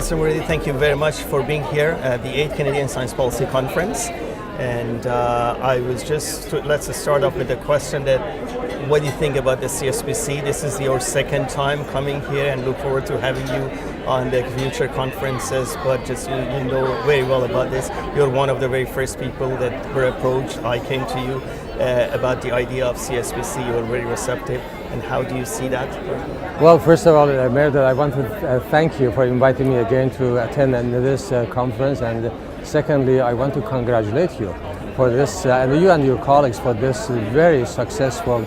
Mr. Moridi, thank you very much for being here at the 8th Canadian Science Policy Conference. And let's start off with the question that, what do you think about the CSPC? This is your second time coming here, and look forward to having you on the future conferences. But just you know very well about this. You're one of the very first people that were approached. I came to you about the idea of CSPC. You were very receptive. And how do you see that? Well, first of all, Meredith, I want to thank you for inviting me again to attend this conference. And secondly, I want to congratulate you for this, and you and your colleagues for this very successful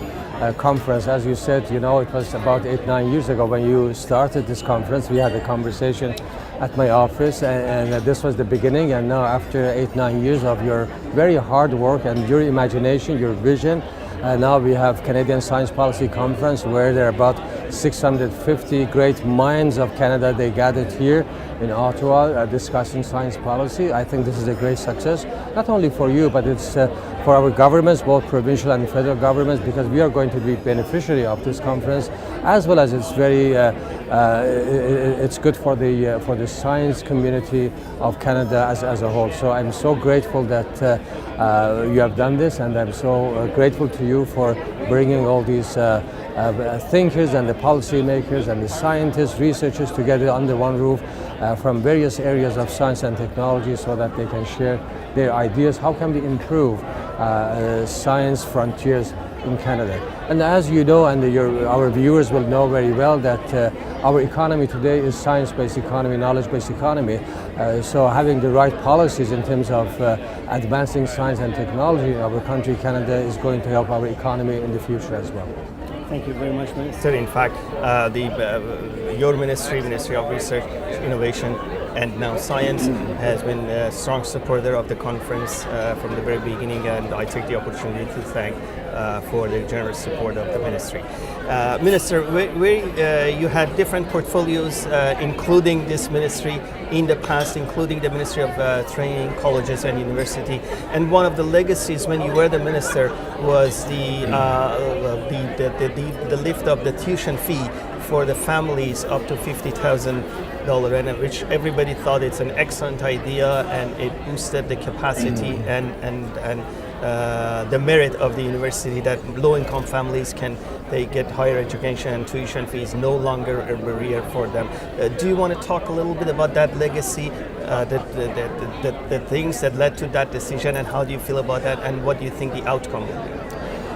conference. As you said, you know, it was about 8-9 years ago when you started this conference. We had a conversation at my office, and this was the beginning. And now, after 8-9 years of your very hard work and your imagination, your vision, now we have Canadian Science Policy Conference, where there are about 650 great minds of Canada. They gathered here in Ottawa discussing science policy. I think this is a great success, not only for you, but it's for our governments, both provincial and federal governments, because we are going to be beneficiary of this conference, as well as it's very it's good for the science community of Canada as a whole. So I'm so grateful that you have done this, and I'm so grateful to you for bringing all these thinkers and the policymakers and the scientists, researchers together under one roof from various areas of science and technology, so that they can share their ideas. How can we improve science frontiers in Canada? And as you know, and our viewers will know very well, that our economy today is science-based economy, knowledge-based economy. So having the right policies in terms of advancing science and technology in our country, Canada, is going to help our economy in the future as well. Thank you very much, Minister. In fact, your Ministry of Research, Innovation, and now Science has been a strong supporter of the conference from the very beginning, and I take the opportunity to thank for the generous support of the Ministry. Minister, you had different portfolios, including this Ministry in the past, including the Ministry of Training, Colleges and University. And one of the legacies when you were the Minister was the lift of the tuition fee for the families up to $50,000, and which everybody thought it's an excellent idea, and it boosted the capacity and the merit of the university, that low-income families they get higher education, and tuition fees no longer a barrier for them. Do you want to talk a little bit about that legacy, the things that led to that decision, and how do you feel about that, and what do you think the outcome will be?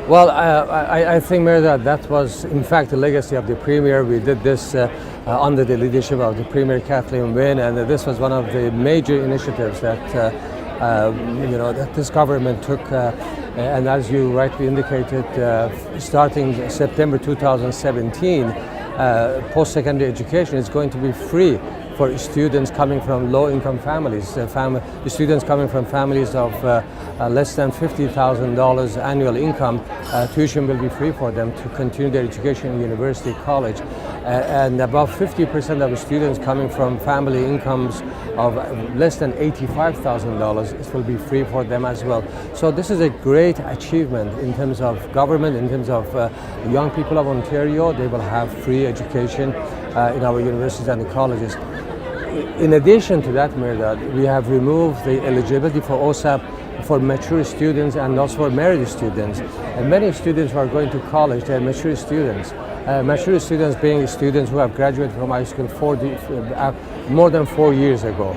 Well, I think, Mayor, that was in fact the legacy of the Premier. We did this under the leadership of the Premier Kathleen Wynne, and this was one of the major initiatives that that this government took. And as you rightly indicated, starting September 2017, post-secondary education is going to be free for students coming from low-income families. Students coming from families of less than $50,000 annual income, tuition will be free for them to continue their education in university, college. And about 50% of the students coming from family incomes of less than $85,000, it will be free for them as well. So this is a great achievement in terms of government, in terms of young people of Ontario. They will have free education in our universities and the colleges. In addition to that, Mayor, we have removed the eligibility for OSAP for mature students and also for married students. And many students who are going to college, they are mature students. Mature students being students who have graduated from high school more than 4 years ago.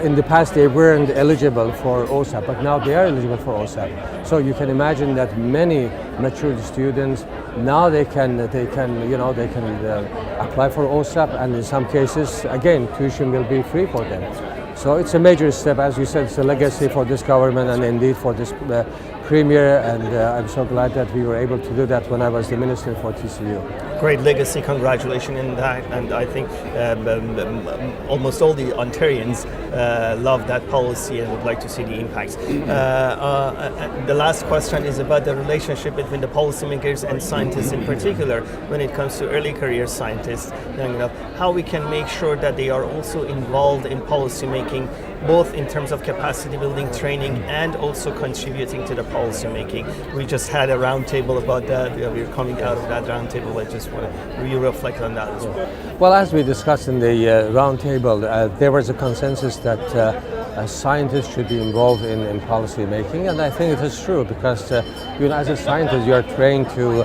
In the past, they weren't eligible for OSAP, but now they are eligible for OSAP. So you can imagine that many mature students now they can apply for OSAP, and in some cases, again, tuition will be free for them. So it's a major step, as you said. It's a legacy for this government and indeed for this Premier, and I'm so glad that we were able to do that when I was the Minister for TCU. Great legacy, congratulations in that, and I think almost all the Ontarians love that policy and would like to see the impacts. The last question is about the relationship between the policymakers and scientists in particular when it comes to early career scientists, young enough, how we can make sure that they are also involved in policy making both in terms of capacity building, training, and also contributing to the policy making. We just had a roundtable about that. We're coming out of that roundtable. I just want to reflect on that as well. Well, as we discussed in the roundtable, there was a consensus that scientists should be involved in policy making, and I think it is true because as a scientist you are trained to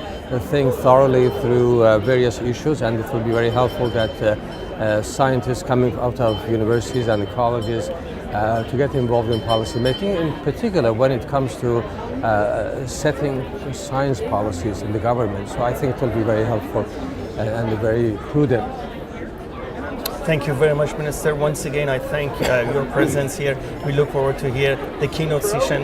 think thoroughly through various issues, and it will be very helpful that scientists coming out of universities and colleges to get involved in policy making, in particular when it comes to setting science policies in the government. So I think it will be very helpful and very prudent. Thank you very much, Minister. Once again, I thank your presence here. We look forward to hear the keynote session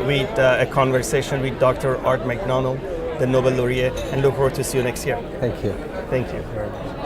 with a conversation with Dr. Art McDonald, the Nobel laureate, and look forward to see you next year. Thank you. Thank you very much.